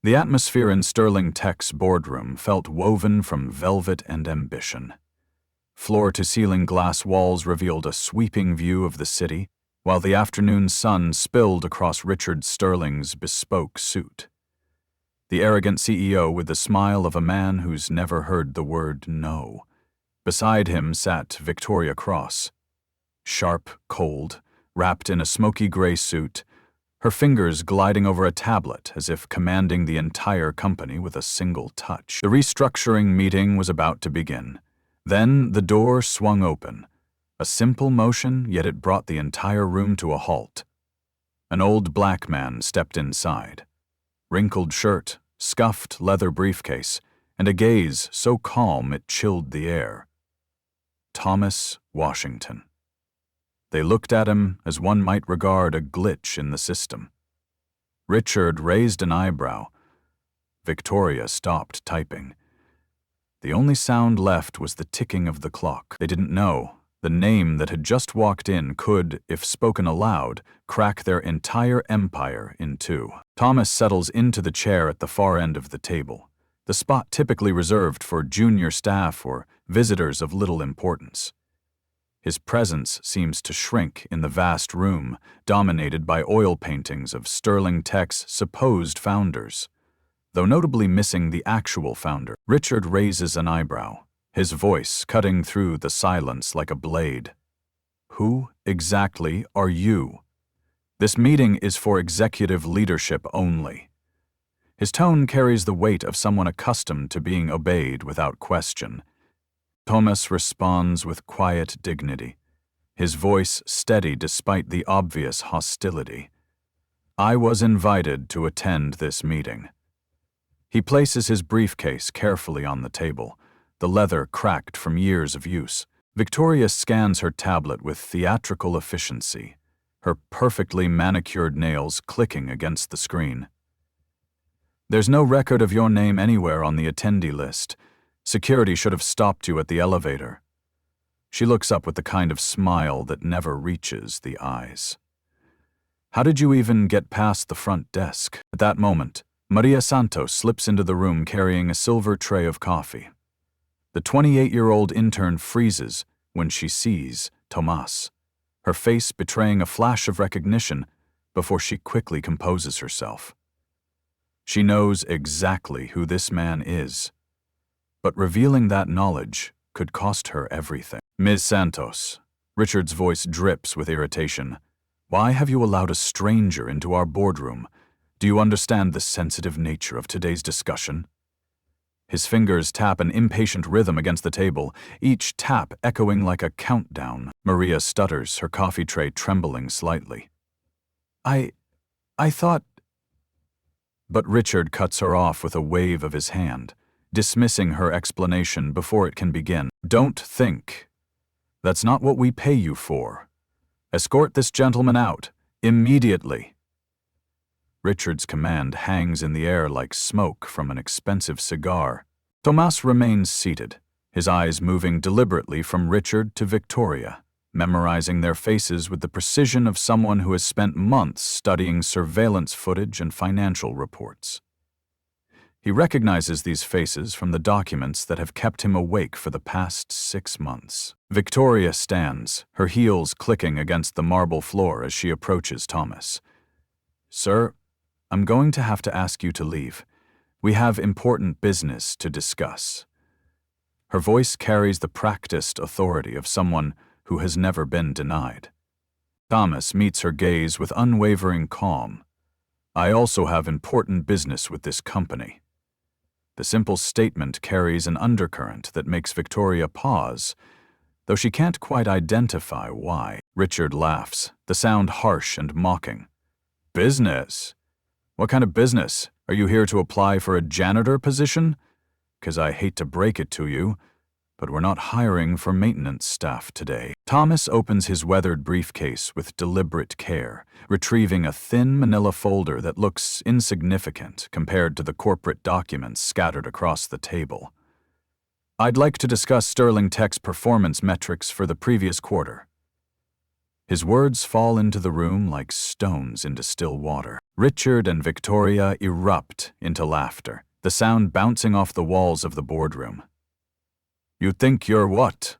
The atmosphere in Sterling Tech's boardroom felt woven from velvet and ambition. Floor-to-ceiling glass walls revealed a sweeping view of the city, while the afternoon sun spilled across Richard Sterling's bespoke suit. The arrogant CEO with the smile of a man who's never heard the word no. Beside him sat Victoria Cross. Sharp, cold, wrapped in a smoky gray suit, her fingers gliding over a tablet as if commanding the entire company with a single touch. The restructuring meeting was about to begin. Then the door swung open. A simple motion, yet it brought the entire room to a halt. An old black man stepped inside. Wrinkled shirt, scuffed leather briefcase, and a gaze so calm it chilled the air. Thomas Washington. They looked at him as one might regard a glitch in the system. Richard raised an eyebrow. Victoria stopped typing. The only sound left was the ticking of the clock. They didn't know. The name that had just walked in could, if spoken aloud, crack their entire empire in two. Thomas settles into the chair at the far end of the table, the spot typically reserved for junior staff or visitors of little importance. His presence seems to shrink in the vast room, dominated by oil paintings of Sterling Tech's supposed founders, though notably missing the actual founder. Richard raises an eyebrow, his voice cutting through the silence like a blade. Who exactly are you? This meeting is for executive leadership only. His tone carries the weight of someone accustomed to being obeyed without question. Thomas responds with quiet dignity, his voice steady despite the obvious hostility. I was invited to attend this meeting. He places his briefcase carefully on the table, the leather cracked from years of use. Victoria scans her tablet with theatrical efficiency, her perfectly manicured nails clicking against the screen. There's no record of your name anywhere on the attendee list. Security should have stopped you at the elevator. She looks up with the kind of smile that never reaches the eyes. How did you even get past the front desk? At that moment, Maria Santos slips into the room carrying a silver tray of coffee. The 28-year-old intern freezes when she sees Tomas, her face betraying a flash of recognition before she quickly composes herself. She knows exactly who this man is, but revealing that knowledge could cost her everything. Ms. Santos, Richard's voice drips with irritation. Why have you allowed a stranger into our boardroom? Do you understand the sensitive nature of today's discussion? His fingers tap an impatient rhythm against the table, each tap echoing like a countdown. Maria stutters, her coffee tray trembling slightly. I thought... But Richard cuts her off with a wave of his hand, dismissing her explanation before it can begin. Don't think. That's not what we pay you for. Escort this gentleman out, immediately. Richard's command hangs in the air like smoke from an expensive cigar. Tomas remains seated, his eyes moving deliberately from Richard to Victoria, memorizing their faces with the precision of someone who has spent months studying surveillance footage and financial reports. He recognizes these faces from the documents that have kept him awake for the past 6 months. Victoria stands, her heels clicking against the marble floor as she approaches Thomas. Sir, I'm going to have to ask you to leave. We have important business to discuss. Her voice carries the practiced authority of someone who has never been denied. Thomas meets her gaze with unwavering calm. I also have important business with this company. The simple statement carries an undercurrent that makes Victoria pause, though she can't quite identify why. Richard laughs, the sound harsh and mocking. Business? What kind of business? Are you here to apply for a janitor position? 'Cause I hate to break it to you, but we're not hiring for maintenance staff today. Thomas opens his weathered briefcase with deliberate care, retrieving a thin manila folder that looks insignificant compared to the corporate documents scattered across the table. I'd like to discuss Sterling Tech's performance metrics for the previous quarter. His words fall into the room like stones into still water. Richard and Victoria erupt into laughter, the sound bouncing off the walls of the boardroom. "You think you're what?"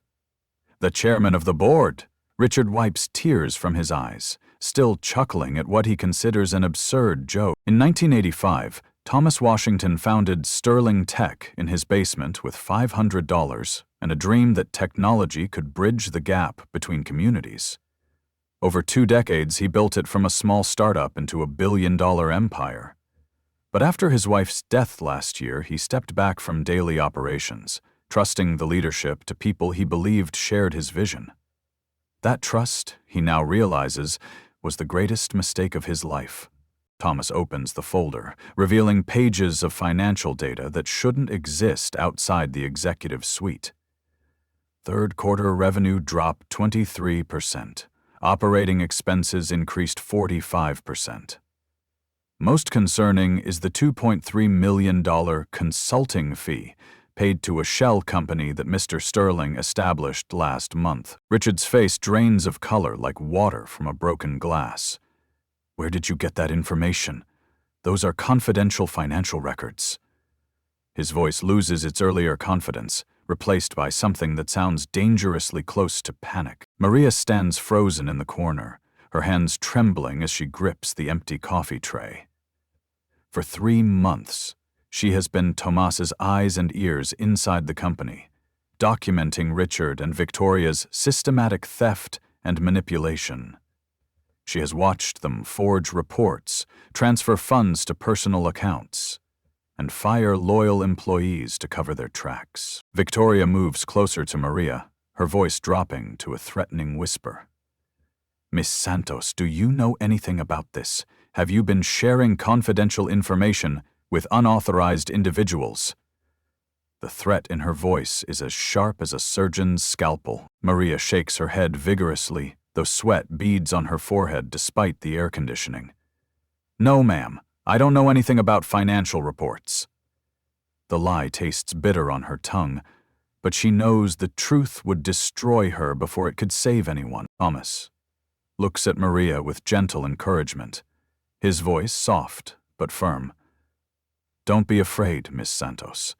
"The chairman of the board." Richard wipes tears from his eyes, still chuckling at what he considers an absurd joke. In 1985, Thomas Washington founded Sterling Tech in his basement with $500 and a dream that technology could bridge the gap between communities. Over 2 decades, he built it from a small startup into a billion-dollar empire. But after his wife's death last year, he stepped back from daily operations, trusting the leadership to people he believed shared his vision. That trust, he now realizes, was the greatest mistake of his life. Thomas opens the folder, revealing pages of financial data that shouldn't exist outside the executive suite. Third quarter revenue dropped 23%. Operating expenses increased 45%. Most concerning is the $2.3 million consulting fee paid to a shell company that Mr. Sterling established last month. Richard's face drains of color like water from a broken glass. "Where did you get that information? Those are confidential financial records." His voice loses its earlier confidence, replaced by something that sounds dangerously close to panic. Maria stands frozen in the corner, her hands trembling as she grips the empty coffee tray. For 3 months, she has been Tomas's eyes and ears inside the company, documenting Richard and Victoria's systematic theft and manipulation. She has watched them forge reports, transfer funds to personal accounts, and fire loyal employees to cover their tracks. Victoria moves closer to Maria, her voice dropping to a threatening whisper. "Miss Santos, do you know anything about this? Have you been sharing confidential information with unauthorized individuals?" The threat in her voice is as sharp as a surgeon's scalpel. Maria shakes her head vigorously, though sweat beads on her forehead despite the air conditioning. "No, ma'am. I don't know anything about financial reports." The lie tastes bitter on her tongue, but she knows the truth would destroy her before it could save anyone. Thomas looks at Maria with gentle encouragement, his voice soft but firm. "Don't be afraid, Miss Santos.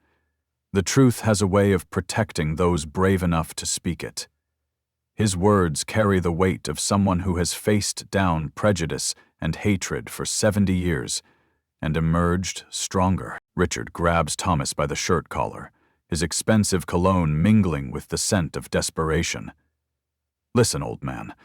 The truth has a way of protecting those brave enough to speak it." His words carry the weight of someone who has faced down prejudice and hatred for 70 years and emerged stronger. Richard grabs Thomas by the shirt collar, his expensive cologne mingling with the scent of desperation. "Listen, old man,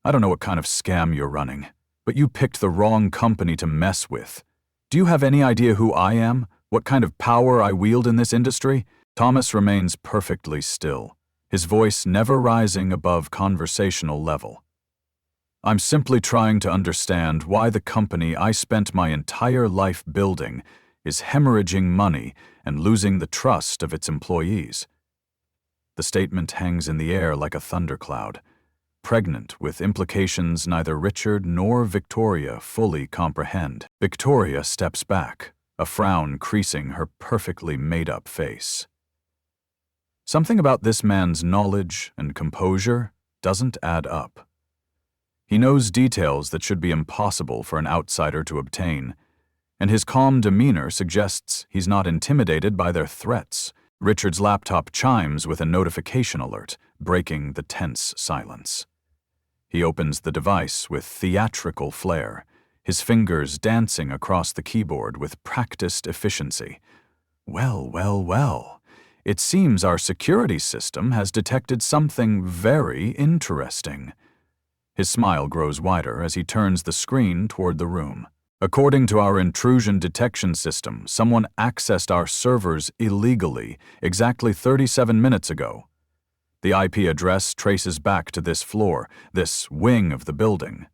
I don't know what kind of scam you're running, but you picked the wrong company to mess with. Do you have any idea who I am? What kind of power I wield in this industry?" Thomas remains perfectly still, his voice never rising above conversational level. "I'm simply trying to understand why the company I spent my entire life building is hemorrhaging money and losing the trust of its employees." The statement hangs in the air like a thundercloud, pregnant with implications neither Richard nor Victoria fully comprehend. Victoria steps back, a frown creasing her perfectly made-up face. Something about this man's knowledge and composure doesn't add up. He knows details that should be impossible for an outsider to obtain, and his calm demeanor suggests he's not intimidated by their threats. Richard's laptop chimes with a notification alert, breaking the tense silence. He opens the device with theatrical flair, his fingers dancing across the keyboard with practiced efficiency. Well, well, well. It seems our security system has detected something very interesting. His smile grows wider as he turns the screen toward the room. "According to our intrusion detection system, someone accessed our servers illegally exactly 37 minutes ago. The IP address traces back to this floor, this wing of the building."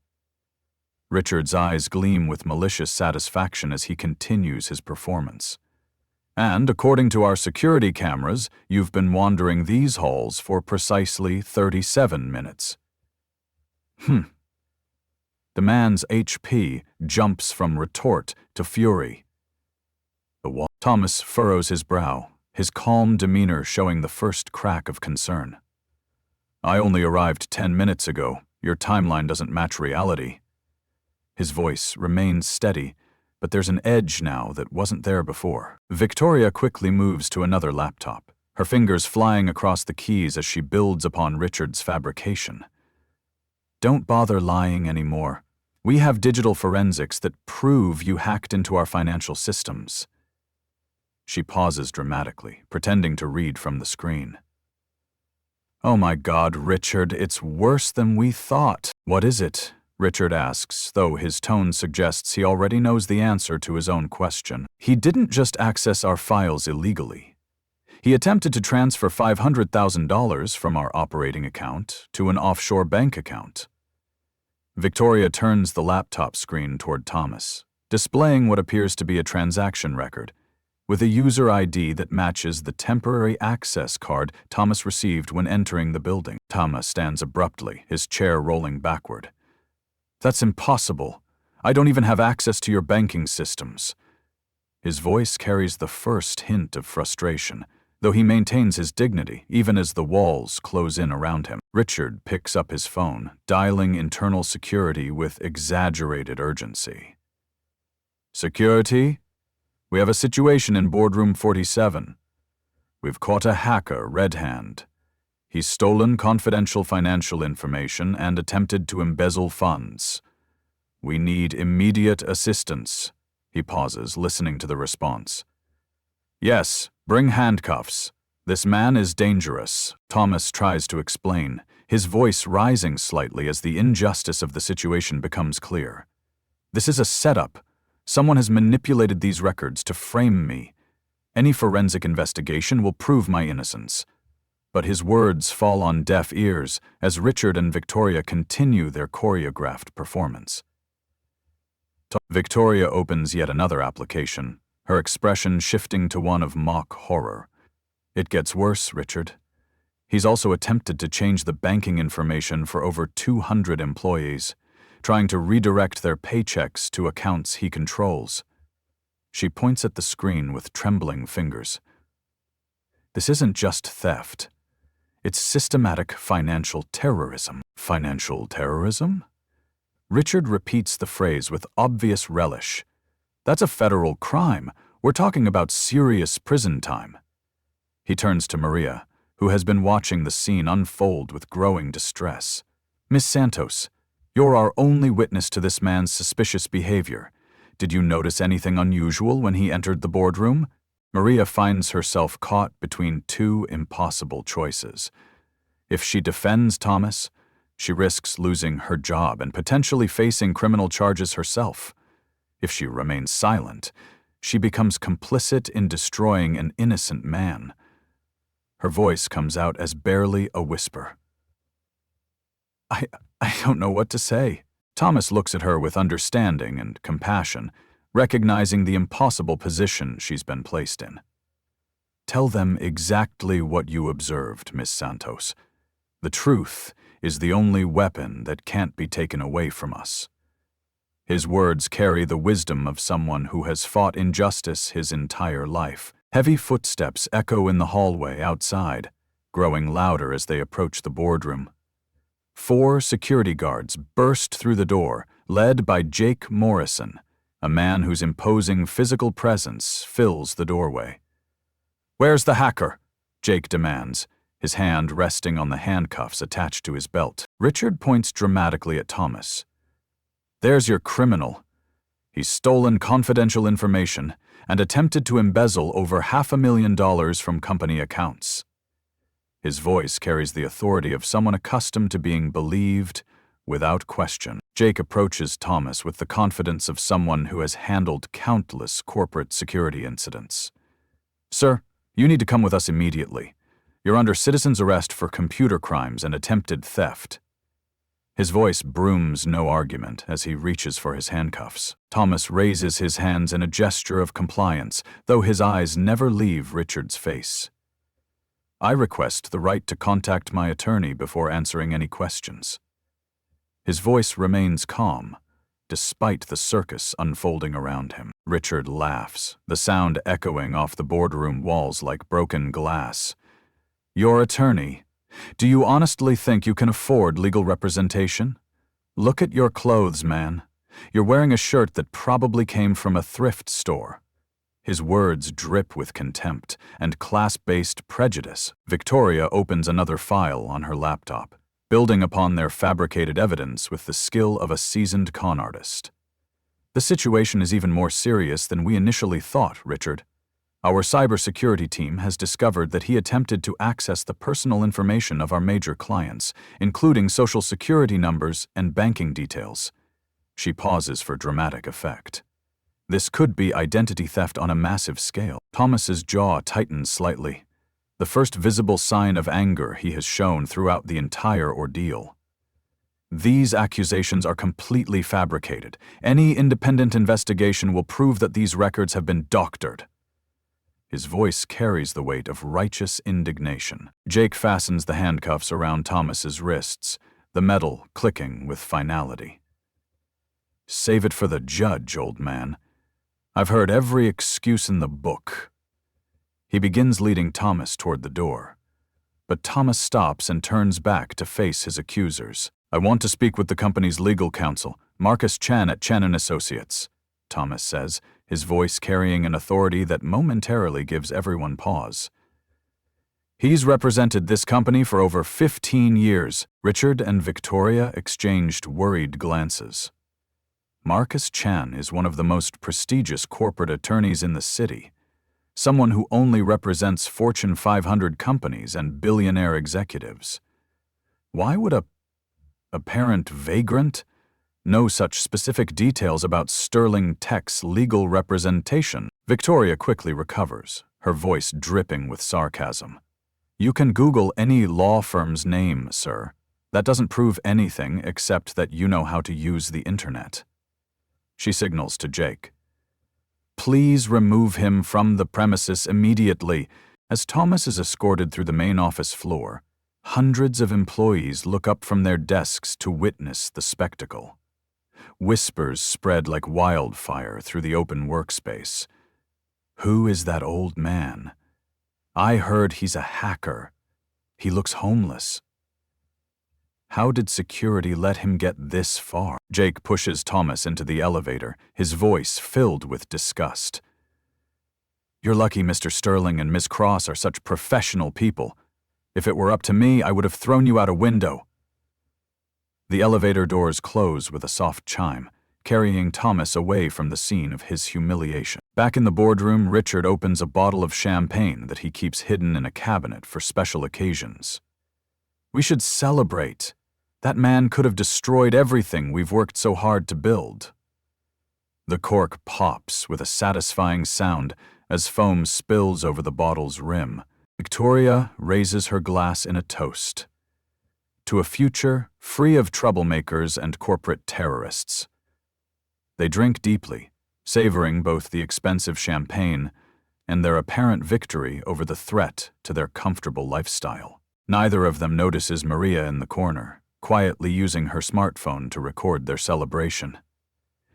Richard's eyes gleam with malicious satisfaction as he continues his performance. "And according to our security cameras, you've been wandering these halls for precisely 37 minutes. The man's HP jumps from retort to fury. Thomas furrows his brow, his calm demeanor showing the first crack of concern. "I only arrived 10 minutes ago. Your timeline doesn't match reality." His voice remains steady, but there's an edge now that wasn't there before. Victoria quickly moves to another laptop, her fingers flying across the keys as she builds upon Richard's fabrication. "Don't bother lying anymore. We have digital forensics that prove you hacked into our financial systems." She pauses dramatically, pretending to read from the screen. "Oh my God, Richard, it's worse than we thought." "What is it?" Richard asks, though his tone suggests he already knows the answer to his own question. "He didn't just access our files illegally. He attempted to transfer $500,000 from our operating account to an offshore bank account." Victoria turns the laptop screen toward Thomas, displaying what appears to be a transaction record, with a user ID that matches the temporary access card Thomas received when entering the building. Thomas stands abruptly, his chair rolling backward. "That's impossible. I don't even have access to your banking systems." His voice carries the first hint of frustration, though he maintains his dignity even as the walls close in around him. Richard picks up his phone, dialing internal security with exaggerated urgency. "Security? We have a situation in Boardroom 47. We've caught a hacker red-hand. He's stolen confidential financial information and attempted to embezzle funds. We need immediate assistance." He pauses, listening to the response. "Yes, bring handcuffs. This man is dangerous." Thomas tries to explain, his voice rising slightly as the injustice of the situation becomes clear. "This is a setup. Someone has manipulated these records to frame me. Any forensic investigation will prove my innocence." But his words fall on deaf ears as Richard and Victoria continue their choreographed performance. Victoria opens yet another application, her expression shifting to one of mock horror. "It gets worse, Richard. He's also attempted to change the banking information for over 200 employees, trying to redirect their paychecks to accounts he controls." She points at the screen with trembling fingers. "This isn't just theft. It's systematic financial terrorism." "Financial terrorism?" Richard repeats the phrase with obvious relish. "That's a federal crime. We're talking about serious prison time." He turns to Maria, who has been watching the scene unfold with growing distress. "Miss Santos, you're our only witness to this man's suspicious behavior. Did you notice anything unusual when he entered the boardroom?" Maria finds herself caught between two impossible choices. If she defends Thomas, she risks losing her job and potentially facing criminal charges herself. If she remains silent, she becomes complicit in destroying an innocent man. Her voice comes out as barely a whisper. I don't know what to say." Thomas looks at her with understanding and compassion, recognizing the impossible position she's been placed in. "Tell them exactly what you observed, Miss Santos. The truth is the only weapon that can't be taken away from us." His words carry the wisdom of someone who has fought injustice his entire life. Heavy footsteps echo in the hallway outside, growing louder as they approach the boardroom. 4 security guards burst through the door, led by Jake Morrison, a man whose imposing physical presence fills the doorway. "Where's the hacker?" Jake demands, his hand resting on the handcuffs attached to his belt. Richard points dramatically at Thomas. "There's your criminal. He's stolen confidential information and attempted to embezzle over $500,000 from company accounts." His voice carries the authority of someone accustomed to being believed without question. Jake approaches Thomas with the confidence of someone who has handled countless corporate security incidents. "Sir, you need to come with us immediately. You're under citizen's arrest for computer crimes and attempted theft." His voice brooms no argument as he reaches for his handcuffs. Thomas raises his hands in a gesture of compliance, though his eyes never leave Richard's face. "I request the right to contact my attorney before answering any questions." His voice remains calm, despite the circus unfolding around him. Richard laughs, the sound echoing off the boardroom walls like broken glass. "Your attorney? Do you honestly think you can afford legal representation? Look at your clothes, man. You're wearing a shirt that probably came from a thrift store. His words drip with contempt and class-based prejudice. Victoria opens another file on her laptop, building upon their fabricated evidence with the skill of a seasoned con artist. The situation is even more serious than we initially thought, Richard. Our cybersecurity team has discovered that he attempted to access the personal information of our major clients, including social security numbers and banking details. She pauses for dramatic effect. This could be identity theft on a massive scale. Thomas's jaw tightens slightly, the first visible sign of anger he has shown throughout the entire ordeal. These accusations are completely fabricated. Any independent investigation will prove that these records have been doctored. His voice carries the weight of righteous indignation. Jake fastens the handcuffs around Thomas's wrists, the metal clicking with finality. Save it for the judge, old man. I've heard every excuse in the book. He begins leading Thomas toward the door. But Thomas stops and turns back to face his accusers. I want to speak with the company's legal counsel, Marcus Chan at Chan & Associates, Thomas says, his voice carrying an authority that momentarily gives everyone pause. He's represented this company for over 15 years. Richard and Victoria exchanged worried glances. Marcus Chan is one of the most prestigious corporate attorneys in the city, someone who only represents Fortune 500 companies and billionaire executives. Why would a apparent vagrant know such specific details about Sterling Tech's legal representation? Victoria quickly recovers, her voice dripping with sarcasm. You can Google any law firm's name, sir. That doesn't prove anything except that you know how to use the internet. She signals to Jake. Please remove him from the premises immediately. As Thomas is escorted through the main office floor, hundreds of employees look up from their desks to witness the spectacle. Whispers spread like wildfire through the open workspace. Who is that old man? I heard he's a hacker. He looks homeless. How did security let him get this far? Jake pushes Thomas into the elevator, his voice filled with disgust. You're lucky Mr. Sterling and Miss Cross are such professional people. If it were up to me, I would have thrown you out a window. The elevator doors close with a soft chime, carrying Thomas away from the scene of his humiliation. Back in the boardroom, Richard opens a bottle of champagne that he keeps hidden in a cabinet for special occasions. We should celebrate. That man could have destroyed everything we've worked so hard to build. The cork pops with a satisfying sound as foam spills over the bottle's rim. Victoria raises her glass in a toast. To a future free of troublemakers and corporate terrorists. They drink deeply, savoring both the expensive champagne and their apparent victory over the threat to their comfortable lifestyle. Neither of them notices Maria in the corner, quietly using her smartphone to record their celebration.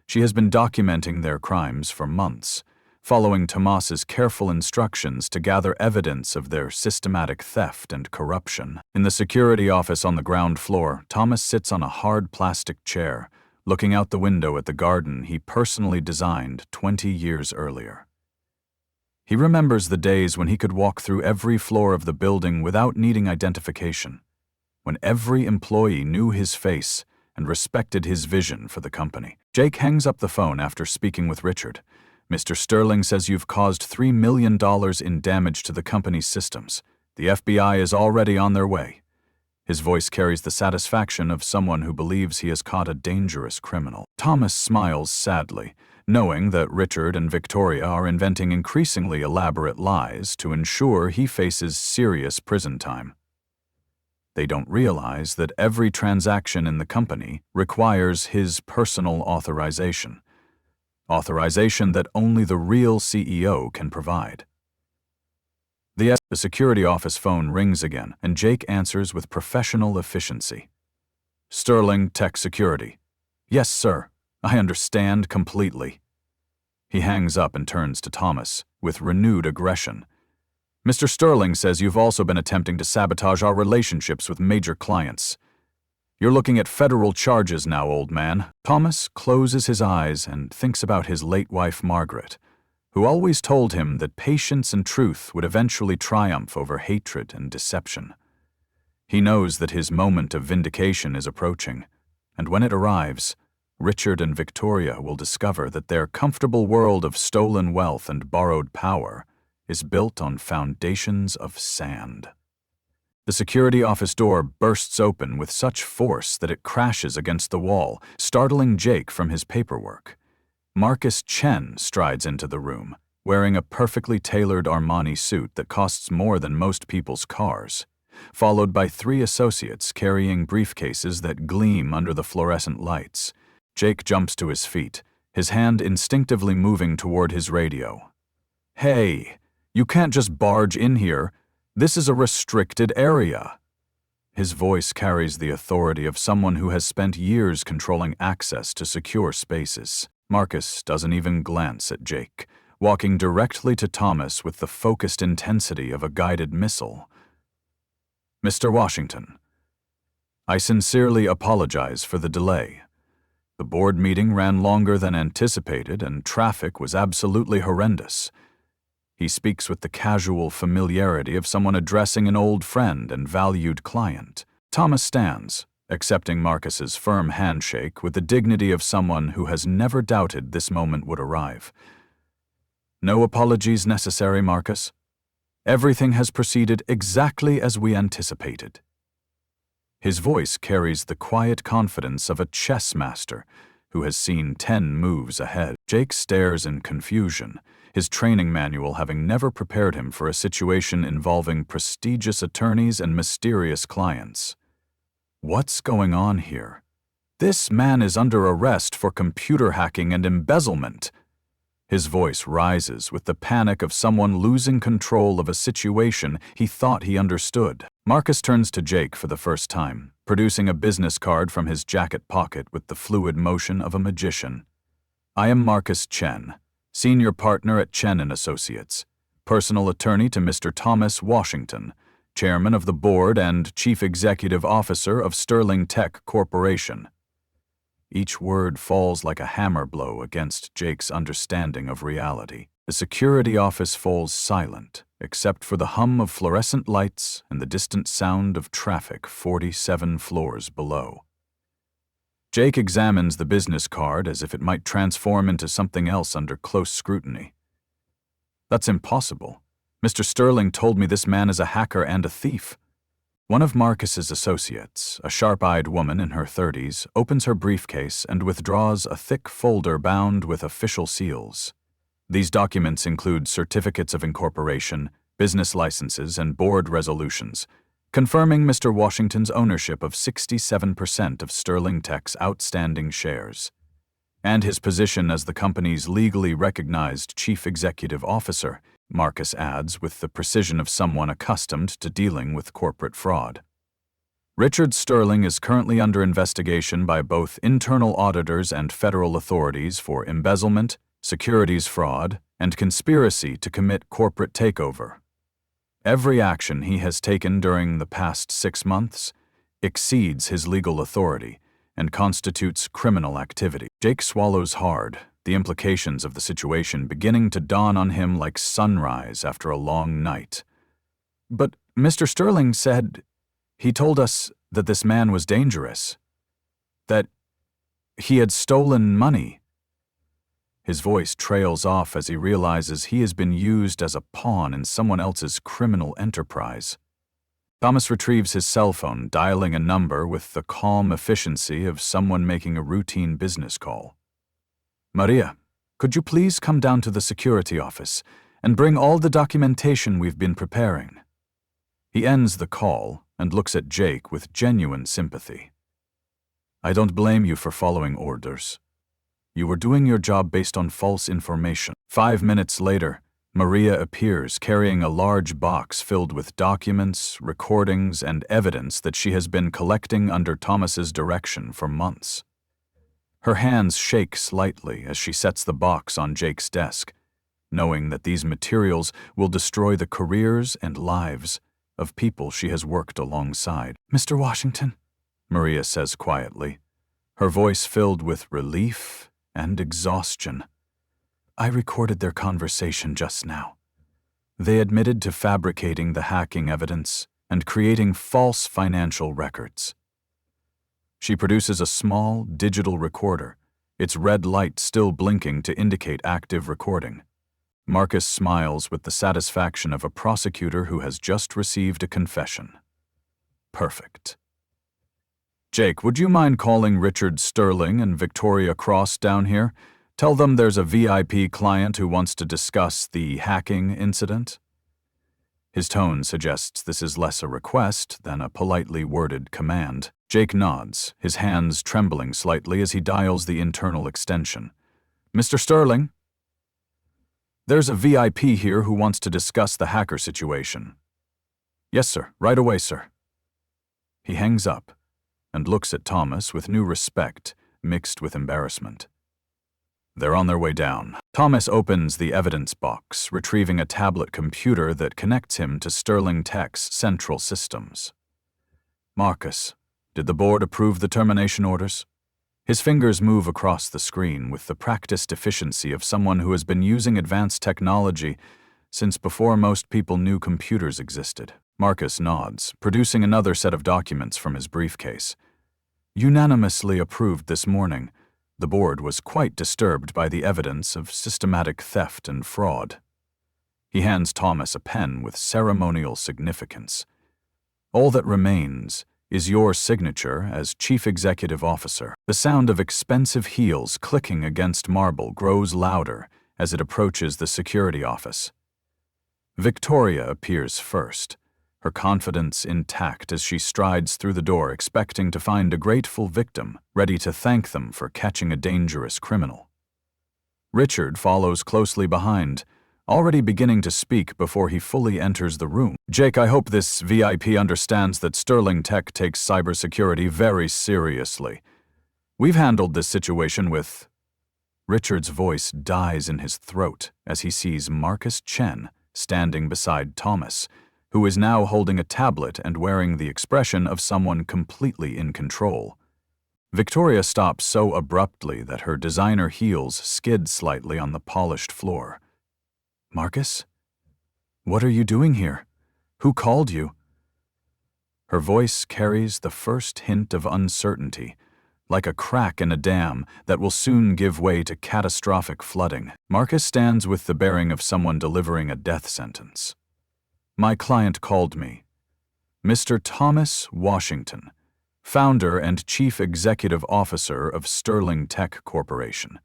She has been documenting their crimes for months, following Tomas's careful instructions to gather evidence of their systematic theft and corruption. In the security office on the ground floor, Thomas sits on a hard plastic chair, looking out the window at the garden he personally designed 20 years earlier. He remembers the days when he could walk through every floor of the building without needing identification, when every employee knew his face and respected his vision for the company. Jake hangs up the phone after speaking with Richard. Mr. Sterling says you've caused $3 million in damage to the company's systems. The FBI is already on their way. His voice carries the satisfaction of someone who believes he has caught a dangerous criminal. Thomas smiles sadly, knowing that Richard and Victoria are inventing increasingly elaborate lies to ensure he faces serious prison time. They don't realize that every transaction in the company requires his personal authorization that only the real CEO can provide. The security office phone rings again, and Jake answers with professional efficiency. Sterling Tech Security. Yes, sir. I understand completely. He hangs up and turns to Thomas with renewed aggression. Mr. Sterling says you've also been attempting to sabotage our relationships with major clients. You're looking at federal charges now, old man. Thomas closes his eyes and thinks about his late wife, Margaret, who always told him that patience and truth would eventually triumph over hatred and deception. He knows that his moment of vindication is approaching, and when it arrives, Richard and Victoria will discover that their comfortable world of stolen wealth and borrowed power is built on foundations of sand. The security office door bursts open with such force that it crashes against the wall, startling Jake from his paperwork. Marcus Chen strides into the room, wearing a perfectly tailored Armani suit that costs more than most people's cars, followed by 3 associates carrying briefcases that gleam under the fluorescent lights. Jake jumps to his feet, his hand instinctively moving toward his radio. "Hey, you can't just barge in here. This is a restricted area." His voice carries the authority of someone who has spent years controlling access to secure spaces. Marcus doesn't even glance at Jake, walking directly to Thomas with the focused intensity of a guided missile. "Mr. Washington, I sincerely apologize for the delay. The board meeting ran longer than anticipated and traffic was absolutely horrendous." He speaks with the casual familiarity of someone addressing an old friend and valued client. Thomas stands, accepting Marcus's firm handshake with the dignity of someone who has never doubted this moment would arrive. "No apologies necessary, Marcus. Everything has proceeded exactly as we anticipated." His voice carries the quiet confidence of a chess master who has seen 10 moves ahead. Jake stares in confusion, his training manual having never prepared him for a situation involving prestigious attorneys and mysterious clients. What's going on here? This man is under arrest for computer hacking and embezzlement. His voice rises with the panic of someone losing control of a situation he thought he understood. Marcus turns to Jake for the first time, producing a business card from his jacket pocket with the fluid motion of a magician. "I am Marcus Chen, senior partner at Chen & Associates, personal attorney to Mr. Thomas Washington, chairman of the board and chief executive officer of Sterling Tech Corporation." Each word falls like a hammer blow against Jake's understanding of reality. The security office falls silent, except for the hum of fluorescent lights and the distant sound of traffic 47 floors below. Jake examines the business card as if it might transform into something else under close scrutiny. "That's impossible. Mr. Sterling told me this man is a hacker and a thief." One of Marcus's associates, a sharp-eyed woman in her 30s, opens her briefcase and withdraws a thick folder bound with official seals. These documents include certificates of incorporation, business licenses, and board resolutions, confirming Mr. Washington's ownership of 67% of Sterling Tech's outstanding shares, and his position as the company's legally recognized chief executive officer, Marcus adds with the precision of someone accustomed to dealing with corporate fraud. Richard Sterling is currently under investigation by both internal auditors and federal authorities for embezzlement, securities fraud, and conspiracy to commit corporate takeover. Every action he has taken during the past 6 months exceeds his legal authority and constitutes criminal activity. Jake swallows hard, the implications of the situation beginning to dawn on him like sunrise after a long night. "But Mr. Sterling said he told us that this man was dangerous, that he had stolen money." His voice trails off as he realizes he has been used as a pawn in someone else's criminal enterprise. Thomas retrieves his cell phone, dialing a number with the calm efficiency of someone making a routine business call. "Maria, could you please come down to the security office and bring all the documentation we've been preparing?" He ends the call and looks at Jake with genuine sympathy. "I don't blame you for following orders. You were doing your job based on false information." 5 minutes later, Maria appears carrying a large box filled with documents, recordings, and evidence that she has been collecting under Thomas's direction for months. Her hands shake slightly as she sets the box on Jake's desk, knowing that these materials will destroy the careers and lives of people she has worked alongside. Mr. Washington, Maria says quietly, her voice filled with relief and exhaustion. I recorded their conversation just now. They admitted to fabricating the hacking evidence and creating false financial records. She produces a small digital recorder, its red light still blinking to indicate active recording. Marcus smiles with the satisfaction of a prosecutor who has just received a confession. Perfect. Jake, would you mind calling Richard Sterling and Victoria Cross down here? Tell them there's a VIP client who wants to discuss the hacking incident. His tone suggests this is less a request than a politely worded command. Jake nods, his hands trembling slightly as he dials the internal extension. Mr. Sterling? There's a VIP here who wants to discuss the hacker situation. Yes, sir. Right away, sir. He hangs up and looks at Thomas with new respect mixed with embarrassment. They're on their way down. Thomas opens the evidence box, retrieving a tablet computer that connects him to Sterling Tech's central systems. Marcus, did the board approve the termination orders? His fingers move across the screen with the practiced efficiency of someone who has been using advanced technology since before most people knew computers existed. Marcus nods, producing another set of documents from his briefcase. Unanimously approved this morning. The board was quite disturbed by the evidence of systematic theft and fraud. He hands Thomas a pen with ceremonial significance. All that remains is your signature as Chief Executive Officer. The sound of expensive heels clicking against marble grows louder as it approaches the security office. Victoria appears first, her confidence intact as she strides through the door expecting to find a grateful victim ready to thank them for catching a dangerous criminal. Richard follows closely behind, already beginning to speak before he fully enters the room. Jake, I hope this VIP understands that Sterling Tech takes cybersecurity very seriously. We've handled this situation with... Richard's voice dies in his throat as he sees Marcus Chen standing beside Thomas, who is now holding a tablet and wearing the expression of someone completely in control. Victoria stops so abruptly that her designer heels skid slightly on the polished floor. Marcus? What are you doing here? Who called you? Her voice carries the first hint of uncertainty, like a crack in a dam that will soon give way to catastrophic flooding. Marcus stands with the bearing of someone delivering a death sentence. My client called me. Mr. Thomas Washington, founder and Chief Executive Officer of Sterling Tech Corporation.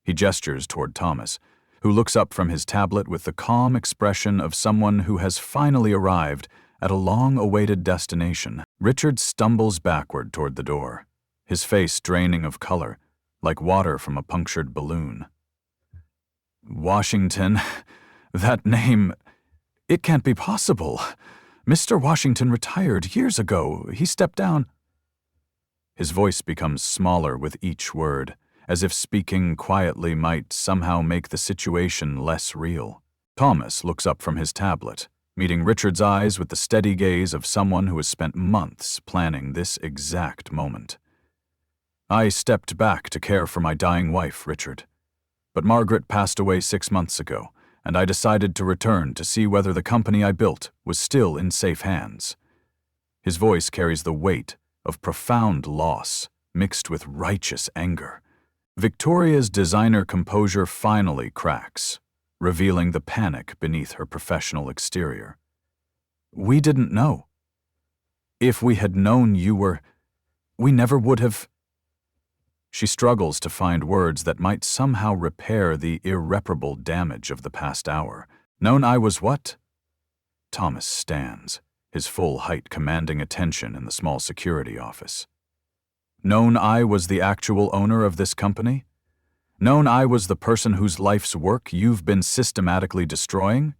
He gestures toward Thomas, who looks up from his tablet with the calm expression of someone who has finally arrived at a long-awaited destination. Richard stumbles backward toward the door, his face draining of color, like water from a punctured balloon. Washington, that name... It can't be possible. Mr. Washington retired years ago. He stepped down. His voice becomes smaller with each word, as if speaking quietly might somehow make the situation less real. Thomas looks up from his tablet, meeting Richard's eyes with the steady gaze of someone who has spent months planning this exact moment. I stepped back to care for my dying wife, Richard. But Margaret passed away 6 months ago, and I decided to return to see whether the company I built was still in safe hands. His voice carries the weight of profound loss mixed with righteous anger. Victoria's designer composure finally cracks, revealing the panic beneath her professional exterior. We didn't know. If we had known you were... we never would have... She struggles to find words that might somehow repair the irreparable damage of the past hour. Known I was what? Thomas stands, his full height commanding attention in the small security office. Known I was the actual owner of this company? Known I was the person whose life's work you've been systematically destroying?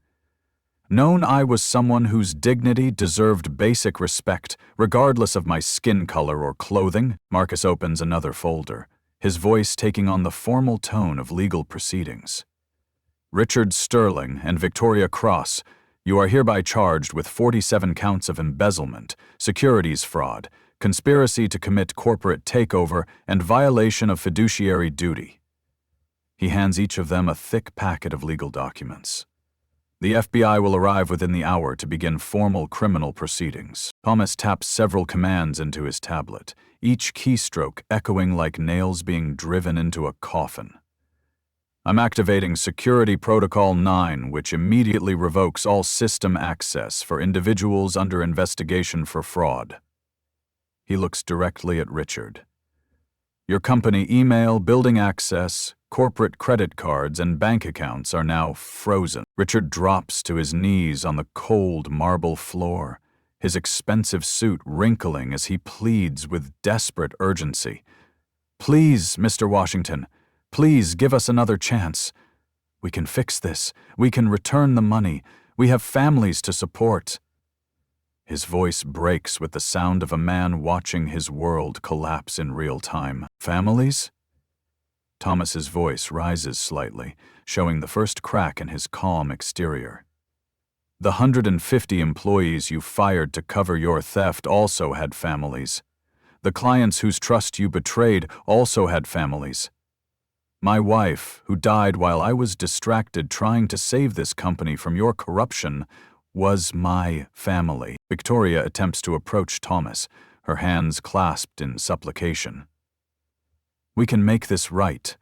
Known I was someone whose dignity deserved basic respect, regardless of my skin color or clothing? Marcus opens another folder, his voice taking on the formal tone of legal proceedings. Richard Sterling and Victoria Cross, you are hereby charged with 47 counts of embezzlement, securities fraud, conspiracy to commit corporate takeover, and violation of fiduciary duty. He hands each of them a thick packet of legal documents. The FBI will arrive within the hour to begin formal criminal proceedings. Thomas taps several commands into his tablet, each keystroke echoing like nails being driven into a coffin. I'm activating Security Protocol 9, which immediately revokes all system access for individuals under investigation for fraud. He looks directly at Richard. Your company email, building access, corporate credit cards, and bank accounts are now frozen. Richard drops to his knees on the cold marble floor, his expensive suit wrinkling as he pleads with desperate urgency. Please, Mr. Washington, please give us another chance. We can fix this. We can return the money. We have families to support. His voice breaks with the sound of a man watching his world collapse in real time. Families? Thomas's voice rises slightly, showing the first crack in his calm exterior. The 150 employees you fired to cover your theft also had families. The clients whose trust you betrayed also had families. My wife, who died while I was distracted trying to save this company from your corruption, was my family. Victoria attempts to approach Thomas, her hands clasped in supplication. We can make this right.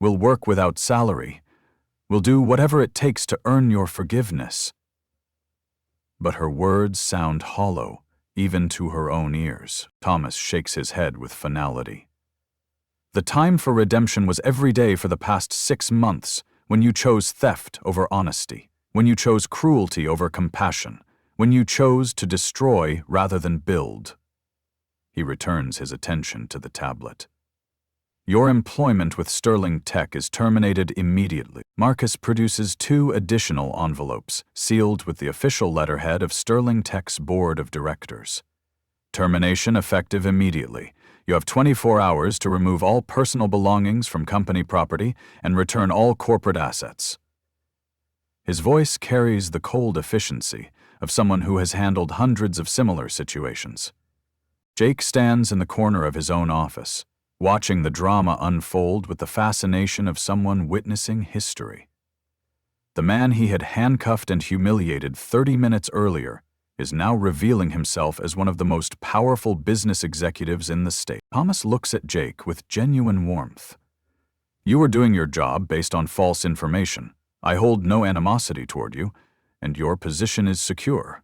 We'll work without salary. We'll do whatever it takes to earn your forgiveness. But her words sound hollow, even to her own ears. Thomas shakes his head with finality. The time for redemption was every day for the past 6 months, when you chose theft over honesty, when you chose cruelty over compassion, when you chose to destroy rather than build. He returns his attention to the tablet. Your employment with Sterling Tech is terminated immediately. Marcus produces 2 additional envelopes, sealed with the official letterhead of Sterling Tech's board of directors. Termination effective immediately. You have 24 hours to remove all personal belongings from company property and return all corporate assets. His voice carries the cold efficiency of someone who has handled hundreds of similar situations. Jake stands in the corner of his own office, watching the drama unfold with the fascination of someone witnessing history. The man he had handcuffed and humiliated 30 minutes earlier is now revealing himself as one of the most powerful business executives in the state. Thomas looks at Jake with genuine warmth. You were doing your job based on false information. I hold no animosity toward you, and your position is secure.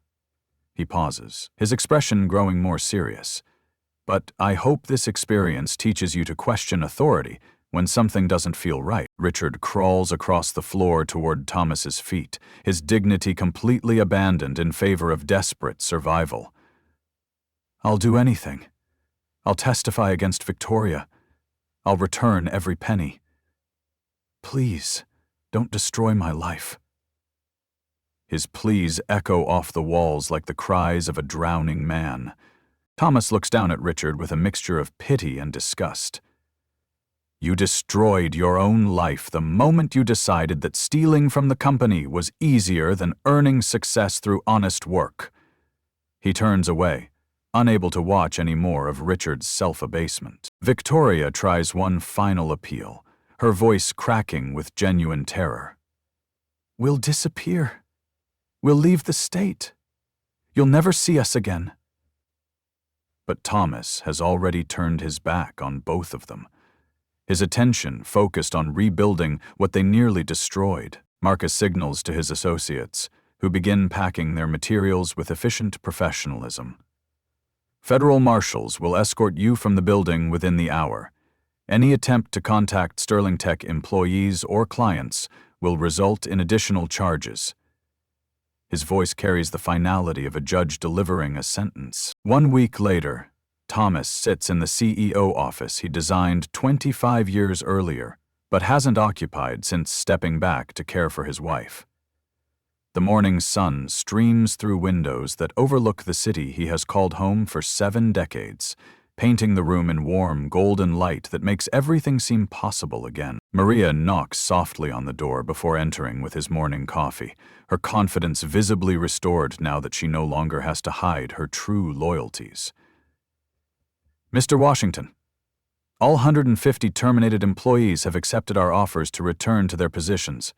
He pauses, his expression growing more serious. But I hope this experience teaches you to question authority when something doesn't feel right. Richard crawls across the floor toward Thomas's feet, his dignity completely abandoned in favor of desperate survival. I'll do anything. I'll testify against Victoria. I'll return every penny. Please, don't destroy my life. His pleas echo off the walls like the cries of a drowning man. Thomas looks down at Richard with a mixture of pity and disgust. You destroyed your own life the moment you decided that stealing from the company was easier than earning success through honest work. He turns away, unable to watch any more of Richard's self-abasement. Victoria tries one final appeal, her voice cracking with genuine terror. We'll disappear. We'll leave the state. You'll never see us again. But Thomas has already turned his back on both of them, his attention focused on rebuilding what they nearly destroyed. Marcus signals to his associates, who begin packing their materials with efficient professionalism. Federal marshals will escort you from the building within the hour. Any attempt to contact Sterling Tech employees or clients will result in additional charges. His voice carries the finality of a judge delivering a sentence. 1 week later, Thomas sits in the CEO office he designed 25 years earlier, but hasn't occupied since stepping back to care for his wife. The morning sun streams through windows that overlook the city he has called home for 7 decades, painting the room in warm, golden light that makes everything seem possible again. Maria knocks softly on the door before entering with his morning coffee, her confidence visibly restored now that she no longer has to hide her true loyalties. Mr. Washington, all 150 terminated employees have accepted our offers to return to their positions.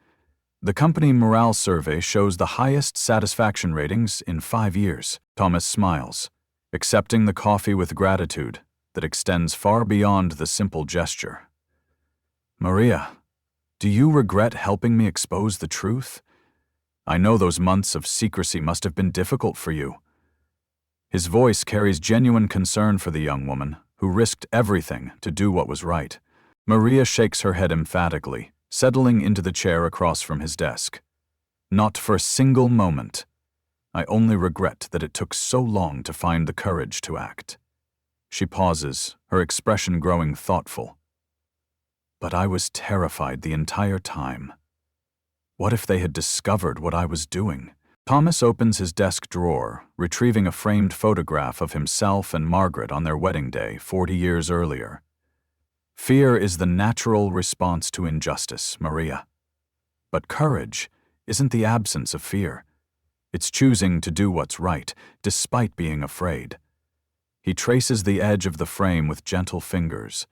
The company morale survey shows the highest satisfaction ratings in 5 years. Thomas smiles, accepting the coffee with gratitude that extends far beyond the simple gesture. Maria, do you regret helping me expose the truth? I know those months of secrecy must have been difficult for you. His voice carries genuine concern for the young woman who risked everything to do what was right. Maria shakes her head emphatically, settling into the chair across from his desk. Not for a single moment. I only regret that it took so long to find the courage to act. She pauses, her expression growing thoughtful. But I was terrified the entire time. What if they had discovered what I was doing? Thomas opens his desk drawer, retrieving a framed photograph of himself and Margaret on their wedding day 40 years earlier. Fear is the natural response to injustice, Maria. But courage isn't the absence of fear. It's choosing to do what's right, despite being afraid. He traces the edge of the frame with gentle fingers.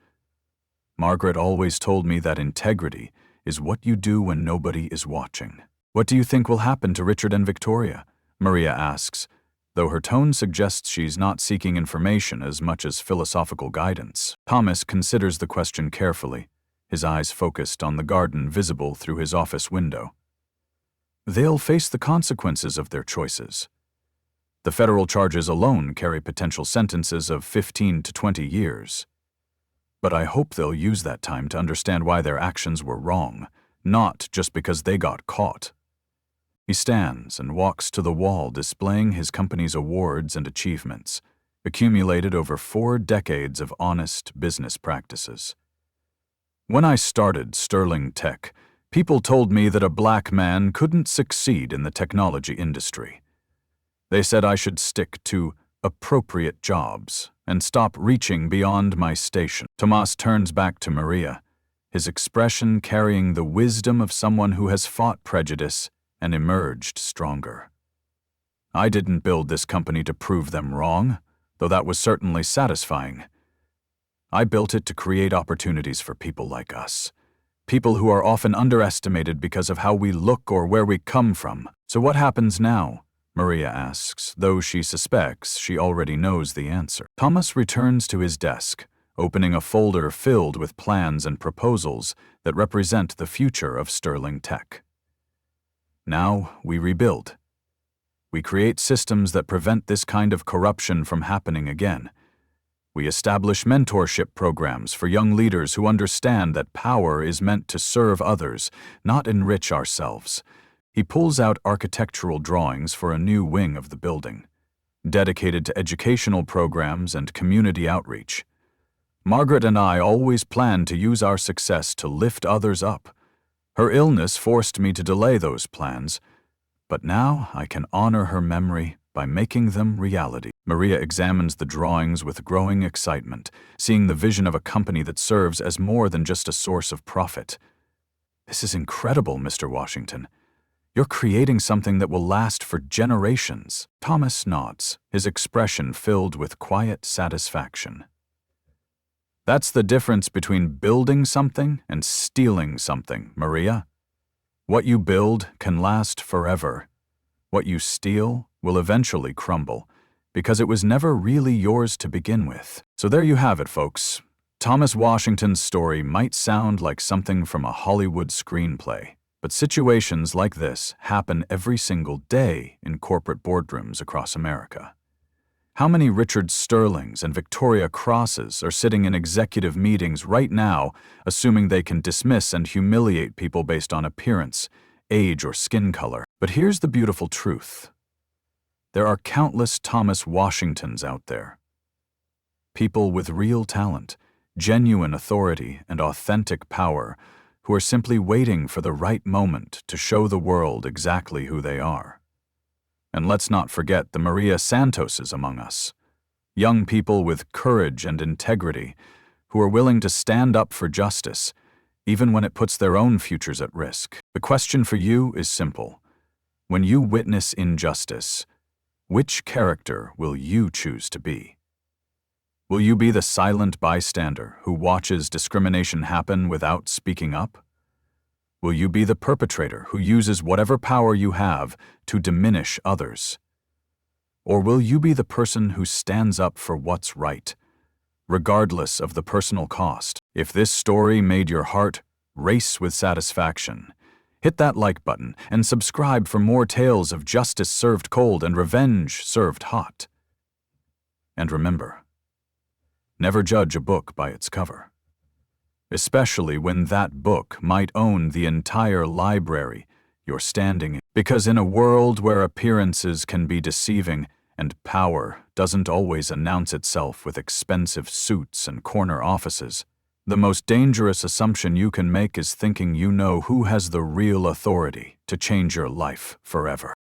Margaret always told me that integrity is what you do when nobody is watching. What do you think will happen to Richard and Victoria? Maria asks, though her tone suggests she's not seeking information as much as philosophical guidance. Thomas considers the question carefully, his eyes focused on the garden visible through his office window. They'll face the consequences of their choices. The federal charges alone carry potential sentences of 15 to 20 years. But I hope they'll use that time to understand why their actions were wrong, not just because they got caught. He stands and walks to the wall displaying his company's awards and achievements, accumulated over 4 decades of honest business practices. When I started Sterling Tech, people told me that a black man couldn't succeed in the technology industry. They said I should stick to appropriate jobs and stop reaching beyond my station. Tomas turns back to Maria, his expression carrying the wisdom of someone who has fought prejudice and emerged stronger. I didn't build this company to prove them wrong, though that was certainly satisfying. I built it to create opportunities for people like us, people who are often underestimated because of how we look or where we come from. So what happens now? Maria asks, though she suspects she already knows the answer. Thomas returns to his desk, opening a folder filled with plans and proposals that represent the future of Sterling Tech. Now we rebuild. We create systems that prevent this kind of corruption from happening again. We establish mentorship programs for young leaders who understand that power is meant to serve others, not enrich ourselves. He pulls out architectural drawings for a new wing of the building, dedicated to educational programs and community outreach. Margaret and I always planned to use our success to lift others up. Her illness forced me to delay those plans, but now I can honor her memory by making them reality. Maria examines the drawings with growing excitement, seeing the vision of a company that serves as more than just a source of profit. This is incredible, Mr. Washington. You're creating something that will last for generations. Thomas nods, his expression filled with quiet satisfaction. That's the difference between building something and stealing something, Maria. What you build can last forever. What you steal will eventually crumble, because it was never really yours to begin with. So there you have it, folks. Thomas Washington's story might sound like something from a Hollywood screenplay, but situations like this happen every single day in corporate boardrooms across America. How many Richard Sterlings and Victoria Crosses are sitting in executive meetings right now, assuming they can dismiss and humiliate people based on appearance, age, or skin color? But here's the beautiful truth. There are countless Thomas Washingtons out there. People with real talent, genuine authority, and authentic power who are simply waiting for the right moment to show the world exactly who they are. And let's not forget the Maria Santoses among us, Young people with courage and integrity who are willing to stand up for justice, even when it puts their own futures at risk. The question for you is simple. When you witness injustice, which character will you choose to be? Will you be the silent bystander who watches discrimination happen without speaking up? Will you be the perpetrator who uses whatever power you have to diminish others? Or will you be the person who stands up for what's right, regardless of the personal cost? If this story made your heart race with satisfaction, hit that like button and subscribe for more tales of justice served cold and revenge served hot. And remember, never judge a book by its cover, especially when that book might own the entire library you're standing in. Because in a world where appearances can be deceiving and power doesn't always announce itself with expensive suits and corner offices, the most dangerous assumption you can make is thinking you know who has the real authority to change your life forever.